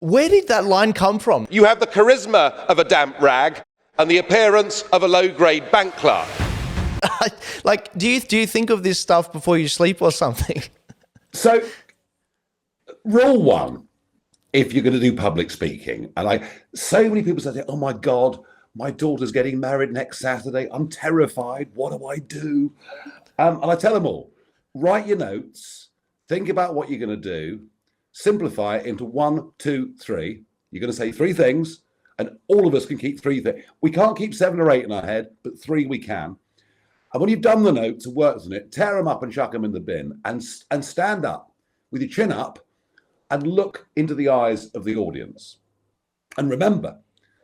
Where did that line come from? You have the charisma of a damp rag and the appearance of a low-grade bank clerk. Like, do you think of this stuff before you sleep or something? So, rule one, if you're going to do public speaking, and so many people say, oh my God, my daughter's getting married next Saturday. I'm terrified. What do I do? And I tell them all, write your notes, think about what you're going to do, simplify it into 1, 2, 3. You're going to say 3 things, and all of us can keep 3 things. We can't keep 7 or 8 in our head, but 3 we can. And when you've done the notes and worked on it, tear them up and chuck them in the bin and stand up with your chin up and look into the eyes of the audience. And remember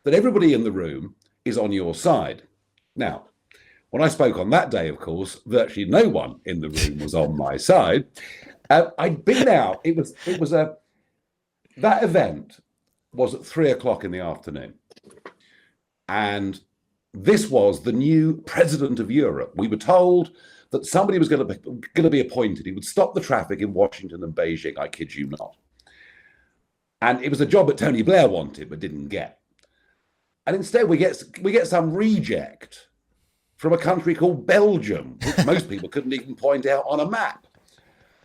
that everybody in the room is on your side. Now, when I spoke on that day, of course, virtually no one in the room was on my side. I'd been out. That event was at 3:00 in the afternoon. And this was the new president of Europe. We were told that somebody was going to be appointed. He would stop the traffic in Washington and Beijing. I kid you not. And it was a job that Tony Blair wanted but didn't get. And instead, we get some reject from a country called Belgium, which most people couldn't even point out on a map.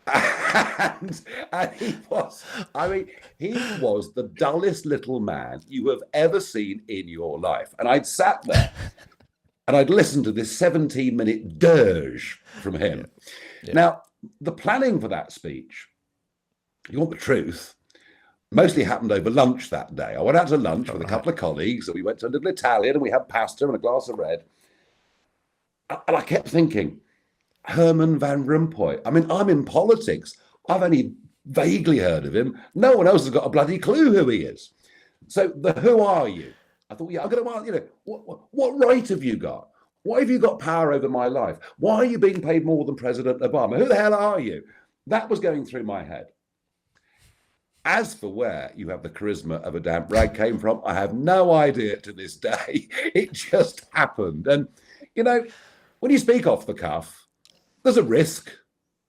And he was the dullest little man you have ever seen in your life. And I'd sat there and I'd listened to this 17-minute dirge from him. Yeah. Now, the planning for that speech, you want the truth, mostly happened over lunch that day. I went out to lunch with a couple of colleagues, and we went to a little Italian, and we had pasta and a glass of red. And I kept thinking, Herman Van Rompuy. I mean, I'm in politics. I've only vaguely heard of him. No one else has got a bloody clue who he is. So who are you? I thought, yeah, I'm going to ask, what right have you got? Why have you got power over my life? Why are you being paid more than President Obama? Who the hell are you? That was going through my head. As for where you have the charisma of a damp rag came from, I have no idea to this day. It just happened. And, when you speak off the cuff, there's a risk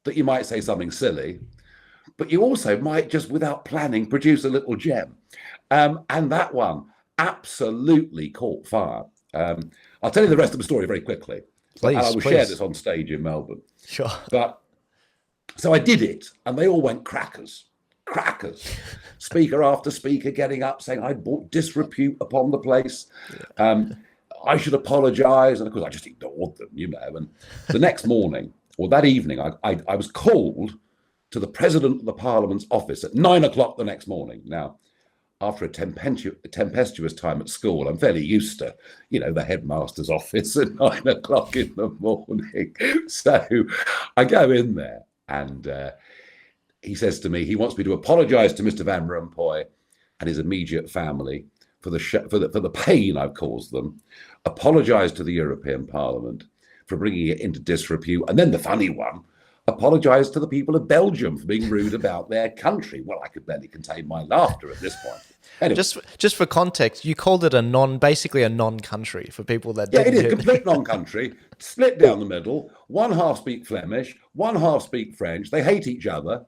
that you might say something silly, but you also might just, without planning, produce a little gem. And that one absolutely caught fire. I'll tell you the rest of the story very quickly. Please, and I will share this on stage in Melbourne. Sure. But so I did it, and they all went crackers. Speaker after speaker getting up saying I brought disrepute upon the place. I should apologize. And of course I just ignored them, And the next morning or that evening, I was called to the president of the Parliament's office at 9:00 the next morning. Now, after a tempestuous time at school, I'm fairly used to, the headmaster's office at 9:00 in the morning. So I go in there and he says to me, he wants me to apologise to Mr. Van Rompuy and his immediate family for the pain I've caused them, apologise to the European Parliament for bringing it into disrepute, and then the funny one, apologise to the people of Belgium for being rude about their country. Well, I could barely contain my laughter at this point. Anyway. Just for context, you called it basically a non-country for people that didn't. Yeah, it is complete non-country, split down the middle. One half speak Flemish, one half speak French. They hate each other.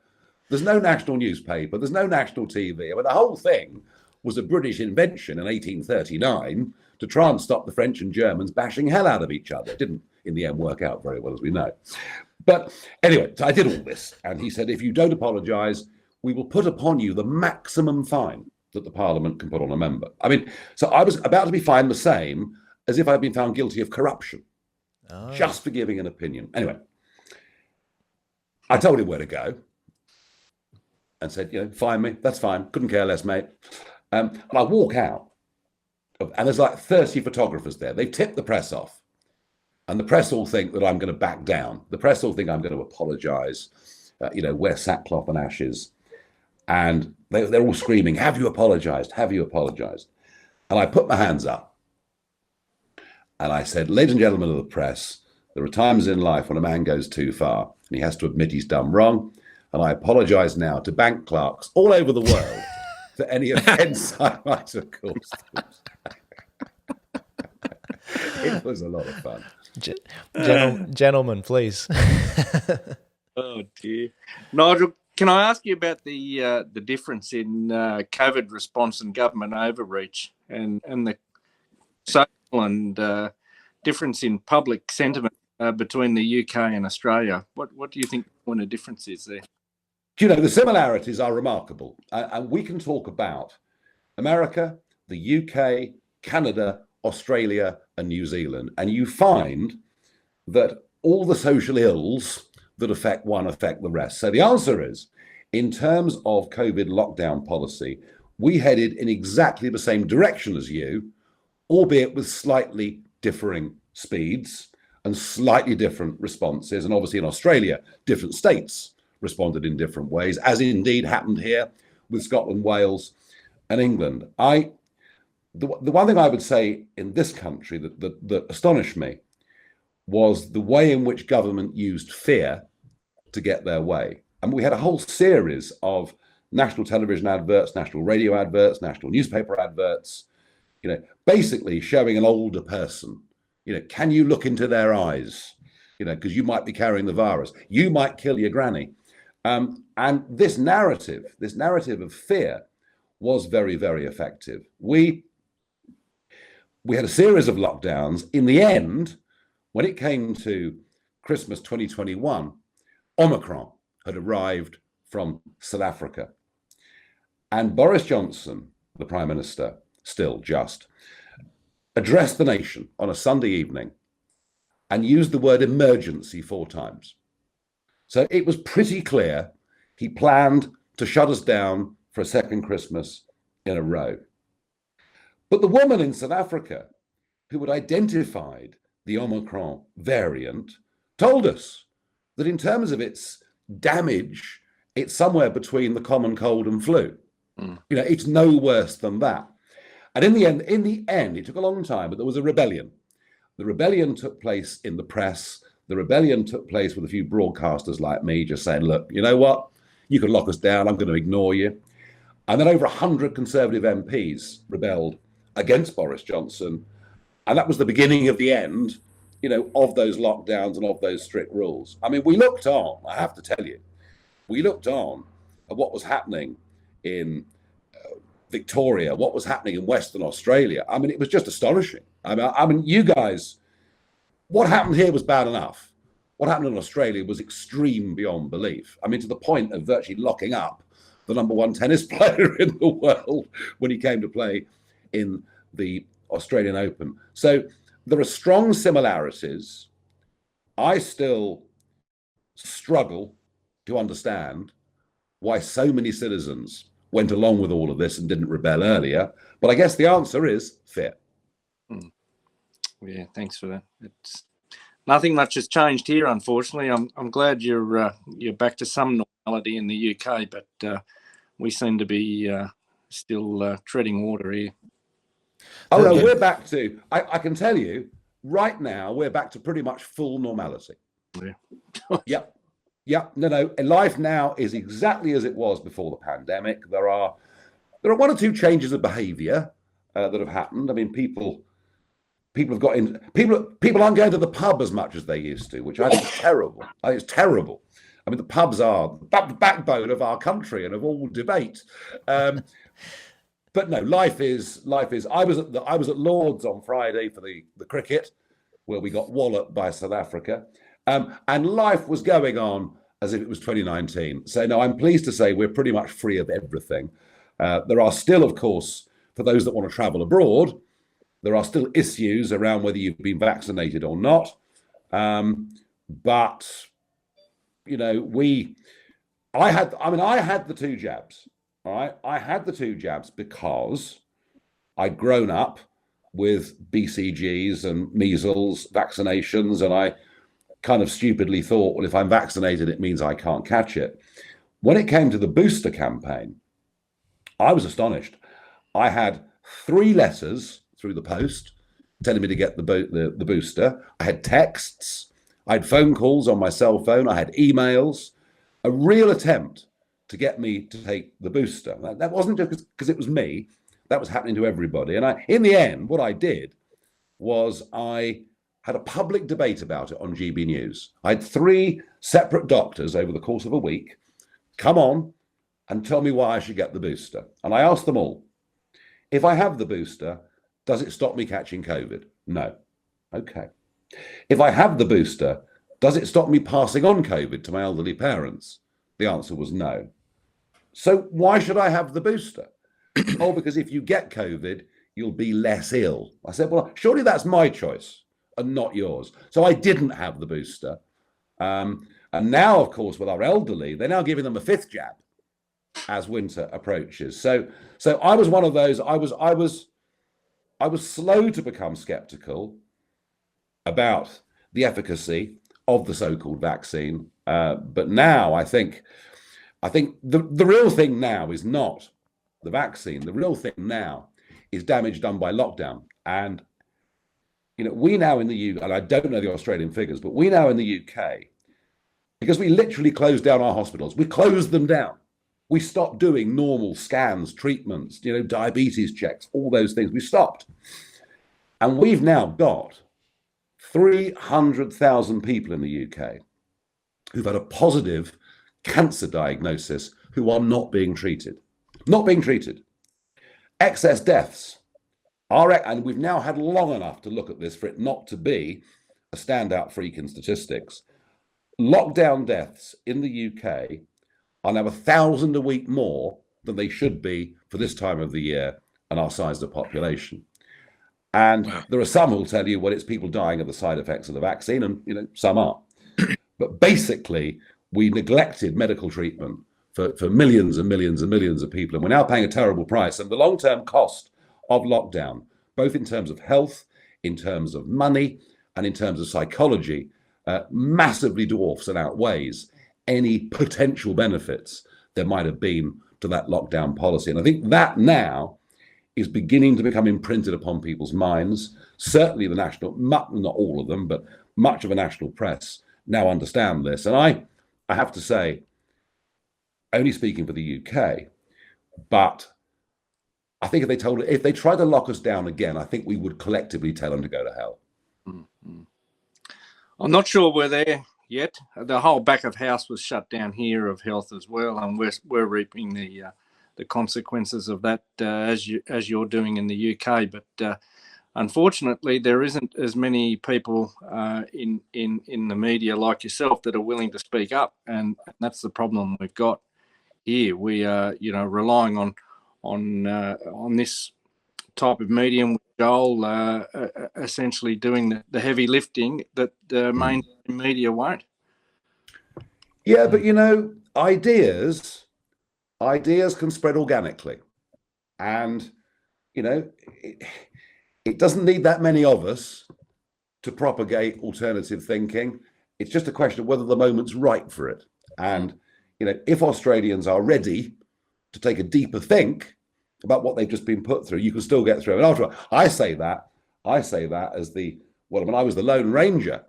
There's no national newspaper. There's no national TV. I mean, the whole thing was a British invention in 1839 to try and stop the French and Germans bashing hell out of each other. It didn't, in the end, work out very well, as we know. But anyway, so I did all this. And he said, if you don't apologise, we will put upon you the maximum fine that the Parliament can put on a member. I mean, so I was about to be fined the same as if I'd been found guilty of corruption, just for giving an opinion. Anyway, I told him where to go and said, fine me, that's fine. Couldn't care less, mate. And I walk out, and there's like 30 photographers there. They've tipped the press off. And the press all think that I'm going to back down. The press all think I'm going to apologise, wear sackcloth and ashes. And they're all screaming, have you apologised? Have you apologised? And I put my hands up. And I said, ladies and gentlemen of the press, there are times in life when a man goes too far and he has to admit he's done wrong. And I apologise now to bank clerks all over the world for any offence I might have caused them. It was a lot of fun. Gentlemen, please. Oh dear. Nigel, Can I ask you about the difference in COVID response and government overreach, and the social and difference in public sentiment between the UK and Australia? What do you think the difference is there? You know, the similarities are remarkable, and we can talk about America, the UK, Canada, Australia, and New Zealand, and you find that all the social ills that affect one affect the rest. So the answer is, in terms of COVID lockdown policy, we headed in exactly the same direction as you, albeit with slightly differing speeds and slightly different responses. And obviously in Australia, different states responded in different ways, as indeed happened here with Scotland, Wales, and England. The one thing I would say in this country that astonished me was the way in which government used fear to get their way. And we had a whole series of national television adverts, national radio adverts, national newspaper adverts, you know, basically showing an older person, you know, can you look into their eyes? You know, because you might be carrying the virus. You might kill your granny. And this narrative of fear was very, very effective. We had a series of lockdowns. In the end, when it came to Christmas 2021, Omicron had arrived from South Africa. And Boris Johnson, the Prime Minister, still just, addressed the nation on a Sunday evening and used the word emergency 4 times. So it was pretty clear he planned to shut us down for a second Christmas in a row. But the woman in South Africa who had identified the Omicron variant told us that in terms of its damage, it's somewhere between the common cold and flu. You know, it's no worse than that. And in the end, it took a long time, but there was a rebellion. The rebellion took place in the press. The rebellion took place with a few broadcasters like me just saying, look, you know what? You can lock us down. I'm going to ignore you. And then over 100 Conservative MPs rebelled against Boris Johnson. And that was the beginning of the end, you know, of those lockdowns and of those strict rules. I mean, we looked on, I have to tell you, we looked on at what was happening in Victoria, what was happening in Western Australia. I mean, it was just astonishing. I mean, you guys, what happened here was bad enough. What happened in Australia was extreme beyond belief. I mean, to the point of virtually locking up the #1 tennis player in the world when he came to play in the Australian Open. So there are strong similarities. I still struggle to understand why so many citizens went along with all of this and didn't rebel earlier. But I guess the answer is fear. Yeah, thanks for that. It's nothing much has changed here, unfortunately. I'm glad you're back to some normality in the UK, but we seem to be still treading water here. Oh no, we're back to. I can tell you right now, we're back to pretty much full normality. Yeah. Yep. No. Life now is exactly as it was before the pandemic. There are 1 or 2 changes of behaviour that have happened. I mean, people have got in. People aren't going to the pub as much as they used to, which I think is terrible. I think it's terrible. I mean, the pubs are the backbone of our country and of all debate. But no, life is. I was at Lord's on Friday for the cricket, where we got walloped by South Africa. And life was going on as if it was 2019. So no, I'm pleased to say we're pretty much free of everything. There are still, of course, for those that want to travel abroad, there are still issues around whether you've been vaccinated or not. But, you know, I had the 2 jabs. All right. I had the 2 jabs because I'd grown up with BCGs and measles vaccinations, and I kind of stupidly thought, well, if I'm vaccinated, it means I can't catch it. When it came to the booster campaign, I was astonished. I had 3 letters through the post telling me to get the booster. I had texts. I had phone calls on my cell phone. I had emails. A real attempt to get me to take the booster. That wasn't just because it was me. That was happening to everybody. And in the end, what I did was I had a public debate about it on GB News. I had 3 separate doctors over the course of a week come on and tell me why I should get the booster. And I asked them all, if I have the booster, does it stop me catching COVID? No. Okay. If I have the booster, does it stop me passing on COVID to my elderly parents? The answer was no. So why should I have the booster? Oh, because if you get COVID, you'll be less ill. I said, well, surely that's my choice and not yours. So I didn't have the booster. And now, of course, with our elderly, they're now giving them a 5th jab as winter approaches. So I was one of those. I was slow to become skeptical about the efficacy of the so-called vaccine. But now I think the real thing now is not the vaccine. The real thing now is damage done by lockdown. And, we now in the UK, and I don't know the Australian figures, but we now in the UK, because we literally closed down our hospitals, we closed them down. We stopped doing normal scans, treatments, diabetes checks, all those things. We stopped. And we've now got 300,000 people in the UK who've had a positive cancer diagnosis who are not being treated. Not being treated. Excess deaths are, and we've now had long enough to look at this for it not to be a standout freak in statistics. Lockdown deaths in the UK are now 1,000 a week more than they should be for this time of the year and our size of population. And there are some who'll tell you, well, it's people dying of the side effects of the vaccine, and some are. But basically, we neglected medical treatment for millions and millions and millions of people, and we're now paying a terrible price. And the long-term cost of lockdown, both in terms of health, in terms of money, and in terms of psychology, massively dwarfs and outweighs any potential benefits there might have been to that lockdown policy. And I think that now is beginning to become imprinted upon people's minds. Certainly the national, not all of them, but much of the national press now understand this. And I have to say, only speaking for the UK, but I think if they tried to lock us down again, I think we would collectively tell them to go to hell. Mm-hmm. I'm not sure we're there yet. The whole back of house was shut down here of health as well, and we're reaping the consequences of that as you're doing in the UK. But unfortunately, there isn't as many people in the media like yourself that are willing to speak up, and that's the problem we've got here. We are, relying on this type of medium with Joel essentially doing the heavy lifting that the mainstream media won't. Yeah, but ideas can spread organically, and it doesn't need that many of us to propagate alternative thinking. It's just a question of whether the moment's right for it. And if Australians are ready to take a deeper think about what they've just been put through, you can still get through. And after all, I say that as when I was the Lone Ranger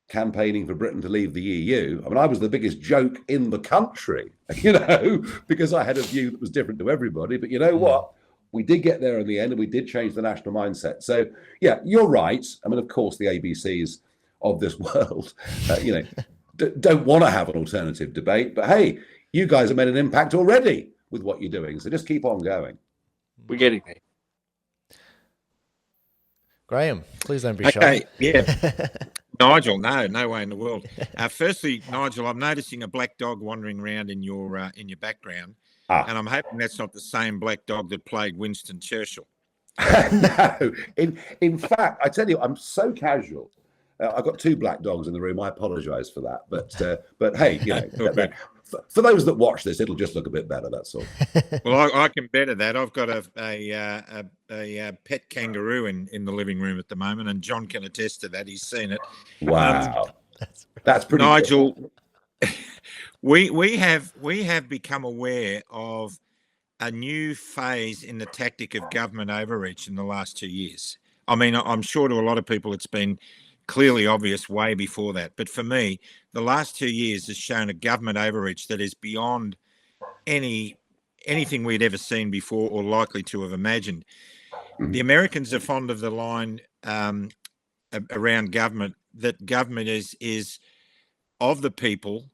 campaigning for Britain to leave the EU, I was the biggest joke in the country, because I had a view that was different to everybody. But you know what? We did get there in the end, and we did change the national mindset. So, yeah, you're right. Of course, the ABCs of this world, don't want to have an alternative debate. But hey, you guys have made an impact already with what you're doing. So just keep on going. We're getting there. Graham, please don't be Okay, shy. yeah. Nigel, no way in the world. Firstly, Nigel, I'm noticing a black dog wandering around in your background, and I'm hoping that's not the same black dog that plagued Winston Churchill. No, in fact, I tell you, I'm so casual. I've got 2 black dogs in the room. I apologise for that, but hey, for those that watch this, it'll just look a bit better. That's all. Well, I can better that. I've got a pet kangaroo in the living room at the moment, and John can attest to that. He's seen it. Wow, that's pretty. Nigel, we have become aware of a new phase in the tactic of government overreach in the last 2 years. I'm sure to a lot of people it's been clearly obvious way before that. But for me, the last 2 years has shown a government overreach that is beyond anything we'd ever seen before or likely to have imagined. The Americans are fond of the line around government, that government is of the people,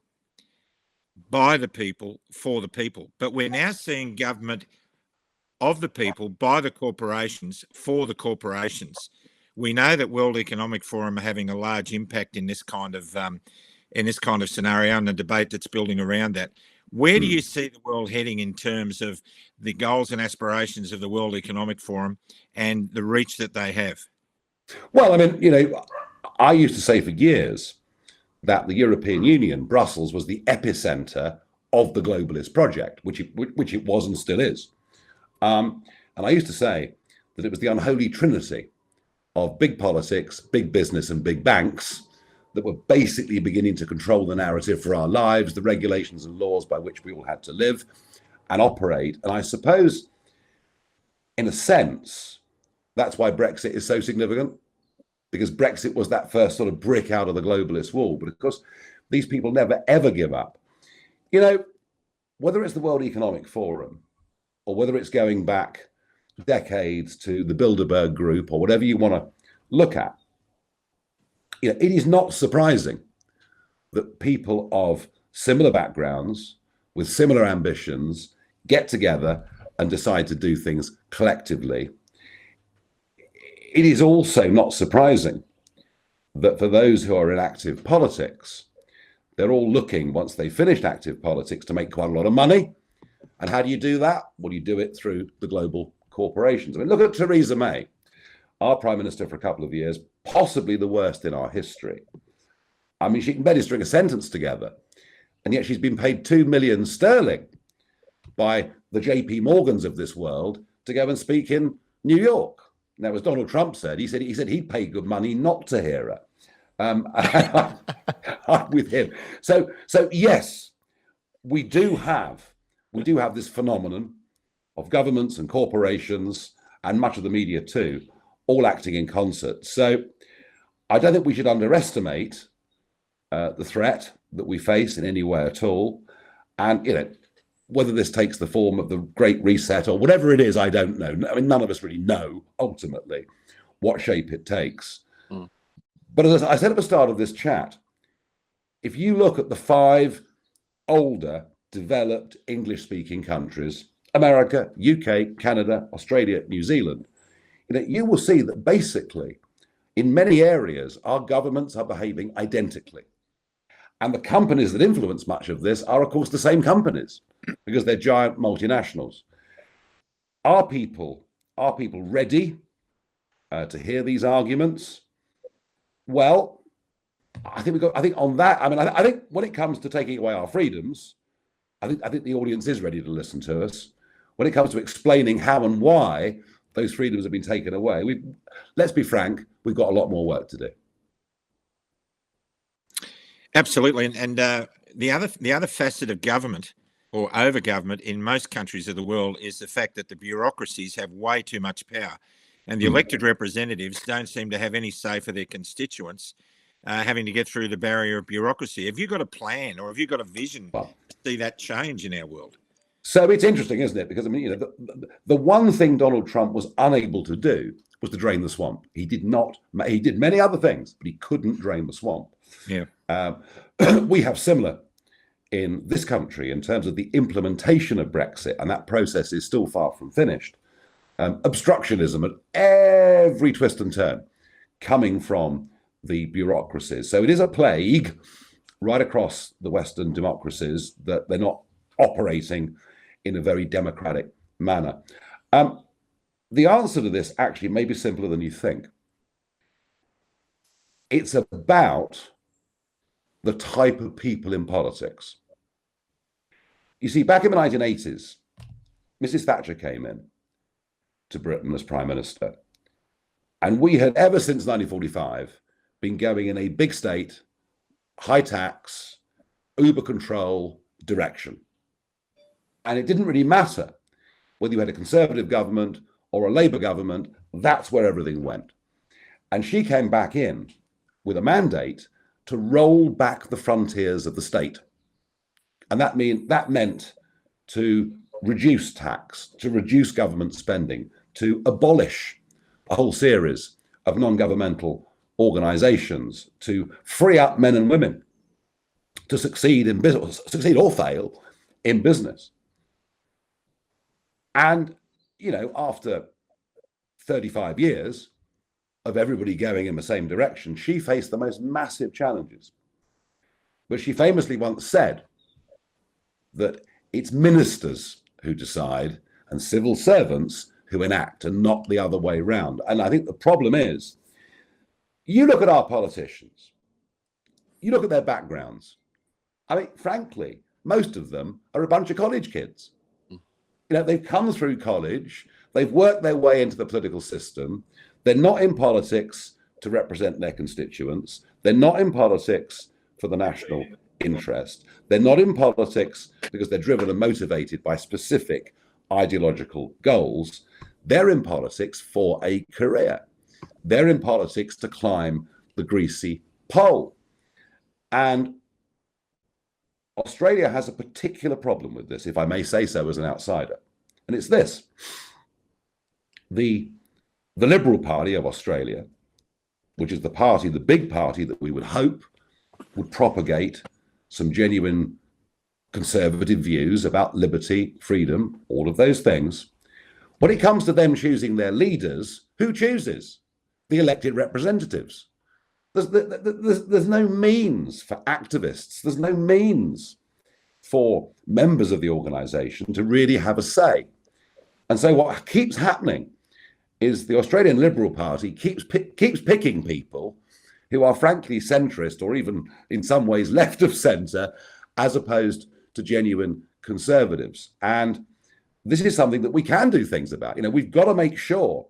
by the people, for the people. But we're now seeing government of the people, by the corporations, for the corporations. We know that World Economic Forum are having a large impact in this kind of scenario and the debate that's building around that. Where do you see the world heading in terms of the goals and aspirations of the World Economic Forum and the reach that they have? Well, I mean, I used to say for years that the European Union, Brussels, was the epicenter of the globalist project, which it was and still is. And I used to say that it was the unholy trinity of big politics, big business, and big banks that were basically beginning to control the narrative for our lives, the regulations and laws by which we all had to live and operate. And I suppose, in a sense, that's why Brexit is so significant, because Brexit was that first sort of brick out of the globalist wall. But of course, these people never, ever give up. Whether it's the World Economic Forum or whether it's going back decades to the Bilderberg Group or whatever you want to look at, it is not surprising that people of similar backgrounds with similar ambitions get together and decide to do things collectively. It is also not surprising that for those who are in active politics, they're all looking, once they've finished active politics, to make quite a lot of money. And how do you do that? Well, you do it through the global corporations. I mean, look at Theresa May, our Prime Minister for a couple of years, possibly the worst in our history. I mean, she can barely string a sentence together. And yet she's been paid 2 million sterling by the JP Morgans of this world to go and speak in New York. Now, as Donald Trump said, he said he'd pay good money not to hear her. I'm with him. So yes, we do have this phenomenon of governments and corporations and much of the media too, all acting in concert. So I don't think we should underestimate the threat that we face in any way at all. And whether this takes the form of the Great Reset or whatever it is, I don't know. I mean, none of us really know ultimately what shape it takes. But as I said at the start of this chat, if you look at the 5 older, developed English-speaking countries, America, UK, Canada, Australia, New Zealand, you will see that basically, in many areas, our governments are behaving identically. And the companies that influence much of this are, of course, the same companies, because they're giant multinationals. Are people ready to hear these arguments? Well, I think on that. I mean, I think when it comes to taking away our freedoms, I think the audience is ready to listen to us. When it comes to explaining how and why those freedoms have been taken away, let's be frank, we've got a lot more work to do. Absolutely, and the other facet of government or over government in most countries of the world is the fact that the bureaucracies have way too much power, and the elected representatives don't seem to have any say for their constituents, having to get through the barrier of bureaucracy. Have you got a plan, or have you got a vision to see that change in our world? So it's interesting, isn't it? Because I mean, the one thing Donald Trump was unable to do was to drain the swamp. He did not. He did many other things, but he couldn't drain the swamp. Yeah. We have similar in this country in terms of the implementation of Brexit, and that process is still far from finished. Obstructionism at every twist and turn coming from the bureaucracies. So it is a plague right across the Western democracies that they're not operating in a very democratic manner. The answer to this actually may be simpler than you think. It's about the type of people in politics. You see, back in the 1980s, Mrs. Thatcher came in to Britain as Prime Minister. And we had, ever since 1945, been going in a big state, high tax, uber control direction. And it didn't really matter whether you had a Conservative government or a Labour government, that's where everything went. And she came back in with a mandate to roll back the frontiers of the state. And that meant to reduce tax, to reduce government spending, to abolish a whole series of non-governmental organizations, to free up men and women to succeed in business, succeed or fail in business. And, you know, after 35 years of everybody going in the same direction, she faced the most massive challenges. But she famously once said that it's ministers who decide and civil servants who enact, and not the other way round. And I think the problem is, you look at our politicians, you look at their backgrounds. I mean, frankly, most of them are a bunch of college kids. You know, they've come through college, they've worked their way into the political system. They're not in politics to represent their constituents. They're not in politics for the national interest. They're not in politics because they're driven and motivated by specific ideological goals. They're in politics for a career. They're in politics to climb the greasy pole. And Australia has a particular problem with this, if I may say so as an outsider. And it's this. The Liberal Party of Australia, which is the party, the big party that we would hope would propagate some genuine conservative views about liberty, freedom, all of those things. When it comes to them choosing their leaders, who chooses? The elected representatives. There's no means for activists. There's no means for members of the organisation to really have a say. And so what keeps happening is the Australian Liberal Party keeps picking people who are frankly centrist or even in some ways left of centre, as opposed to genuine conservatives. And this is something that we can do things about. You know, we've got to make sure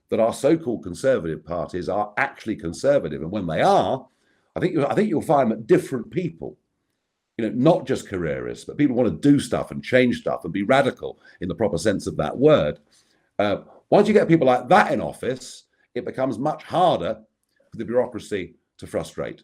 that our so-called conservative parties are actually conservative. And when they are, I think you'll find that different people, you know, not just careerists, but people who want to do stuff and change stuff and be radical in the proper sense of that word. Once you get people like that in office, it becomes much harder for the bureaucracy to frustrate.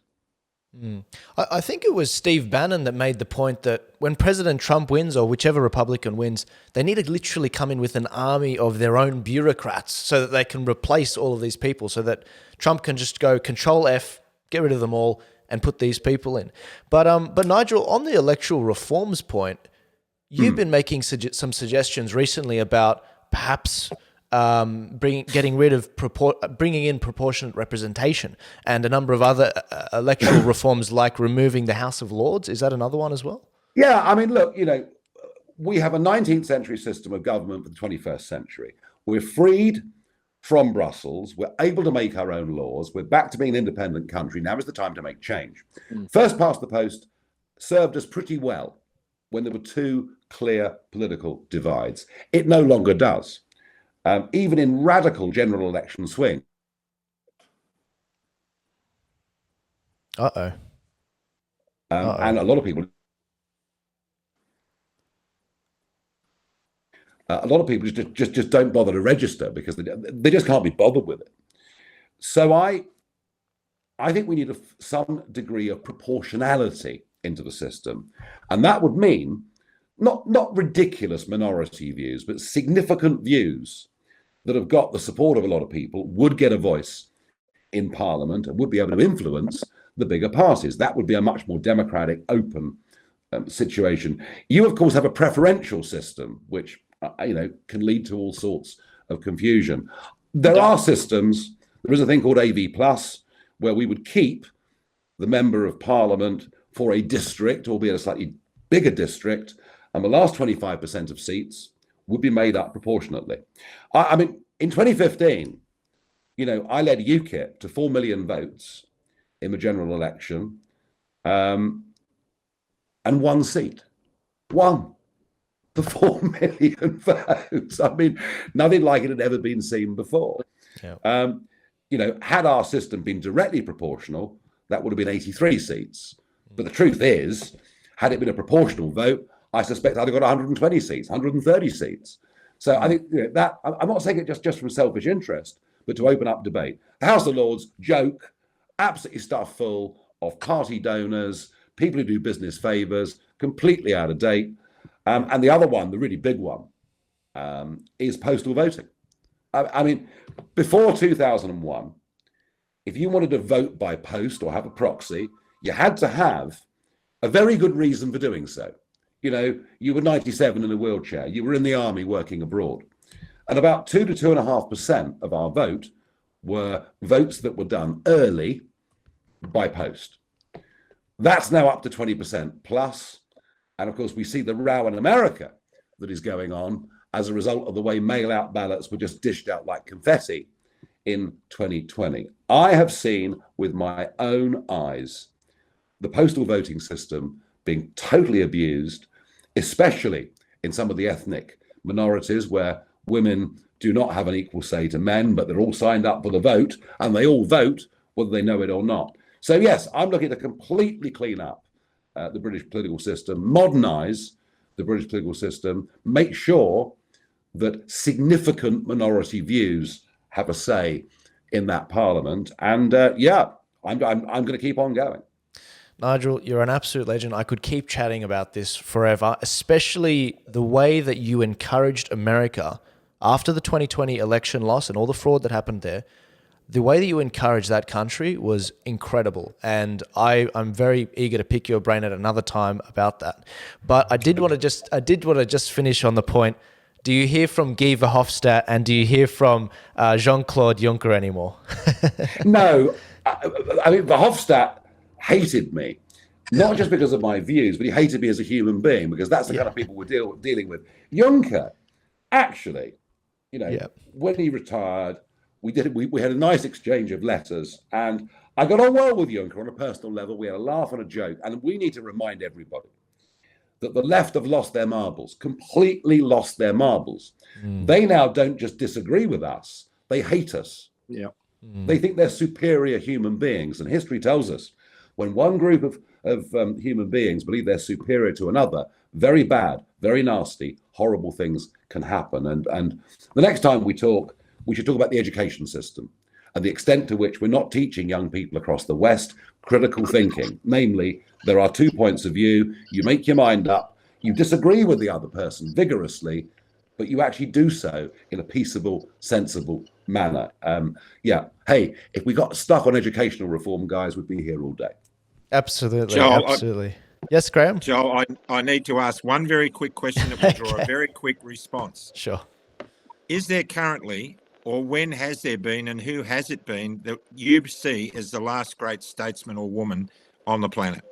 I think it was Steve Bannon that made the point that when President Trump wins, or whichever Republican wins, they need to literally come in with an army of their own bureaucrats so that they can replace all of these people, so that Trump can just go Control F, get rid of them all, and put these people in. But Nigel, on the electoral reforms point, you've been making some suggestions recently about perhaps bringing in proportionate representation and a number of other electoral reforms, like removing the House of Lords. Is that another one as well? Yeah, I mean, look, you know, we have a 19th century system of government for the 21st century. We're freed from Brussels. We're able to make our own laws. We're back to being an independent country. Now is the time to make change. First past the post served us pretty well when there were two clear political divides. It no longer does. Even in radical general election swing. And a lot of people just don't bother to register because they just can't be bothered with it. So I think we need some degree of proportionality into the system, and that would mean not ridiculous minority views, but significant views that have got the support of a lot of people would get a voice in Parliament and would be able to influence the bigger parties. That would be a much more democratic, open situation. You, of course, have a preferential system, which can lead to all sorts of confusion. There are systems. There is a thing called AV Plus, where we would keep the member of Parliament for a district, albeit a slightly bigger district, and the last 25% of seats would be made up proportionately. I mean, in 2015, I led UKIP to 4 million votes in the general election, and one seat. One. The 4 million votes. I mean, nothing like it had ever been seen before. Yeah. Had our system been directly proportional, that would have been 83 seats. But the truth is, had it been a proportional vote, I suspect I'd have got 120 seats, 130 seats. So I think that, I'm not saying it just from selfish interest, but to open up debate. The House of Lords, joke, absolutely stuffed full of party donors, people who do business favours, completely out of date. And the other one, the really big one, is postal voting. I mean, before 2001, if you wanted to vote by post or have a proxy, you had to have a very good reason for doing so. You know, you were 97 in a wheelchair, you were in the army working abroad. And about 2 to 2.5% of our vote were votes that were done early by post. That's now up to 20% plus. And of course, we see the row in America that is going on as a result of the way mail-out ballots were just dished out like confetti in 2020. I have seen with my own eyes the postal voting system being totally abused, especially in some of the ethnic minorities where women do not have an equal say to men, but they're all signed up for the vote and they all vote whether they know it or not. So yes, I'm looking to completely clean up the British political system, modernise the British political system, make sure that significant minority views have a say in that parliament. And I'm going to keep on going. Nigel, you're an absolute legend. I could keep chatting about this forever, especially the way that you encouraged America after the 2020 election loss and all the fraud that happened there. The way that you encouraged that country was incredible. And I'm very eager to pick your brain at another time about that. But I did want to just finish on the point. Do you hear from Guy Verhofstadt and do you hear from Jean-Claude Juncker anymore? No, I mean, Verhofstadt hated me, not just because of my views, but he hated me as a human being, because that's the kind of people we're dealing with. Juncker, actually, when he retired, we had a nice exchange of letters, and I got on well with Juncker on a personal level. We had a laugh and a joke, and we need to remind everybody that the left have lost their marbles, completely lost their marbles. They now don't just disagree with us, they hate us. Yeah. They think they're superior human beings, and history tells us when one group of human beings believe they're superior to another, very bad, very nasty, horrible things can happen. And the next time we talk, we should talk about the education system and the extent to which we're not teaching young people across the West critical thinking. Namely, there are 2 points of view, you make your mind up, you disagree with the other person vigorously, but you actually do so in a peaceable, sensible manner. Hey, if we got stuck on educational reform, guys, we'd be here all day. Absolutely, Joel, absolutely. Yes, Graham? Joel, I need to ask one very quick question that will draw a very quick response. Sure. Is there currently, or when has there been, and who has it been, that you see as the last great statesman or woman on the planet?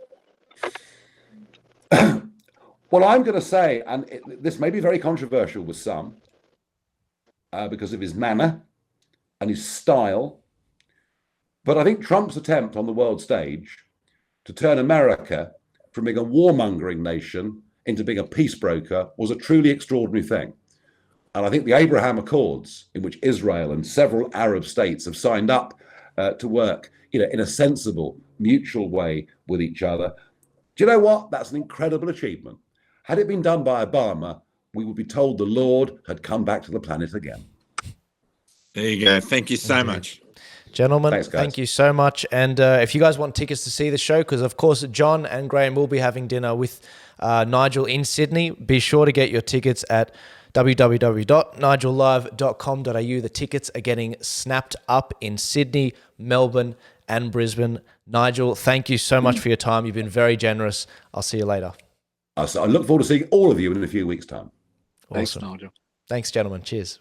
Well, I'm going to say, and this may be very controversial with some, because of his manner and his style, but I think Trump's attempt on the world stage to turn America from being a warmongering nation into being a peace broker was a truly extraordinary thing. And I think the Abraham Accords, in which Israel and several Arab states have signed up to work, in a sensible, mutual way with each other. Do you know what? That's an incredible achievement. Had it been done by Obama, we would be told the Lord had come back to the planet again. There you go. Thank you so much. Gentlemen, Thanks, guys. Thank you so much. And if you guys want tickets to see the show, because of course John and Graham will be having dinner with Nigel in Sydney, be sure to get your tickets at www.nigellive.com.au. The tickets are getting snapped up in Sydney, Melbourne, and Brisbane. Nigel, thank you so much for your time. You've been very generous. I'll see you later. I look forward to seeing all of you in a few weeks' time. Awesome. Thanks, Nigel. Thanks, gentlemen. Cheers.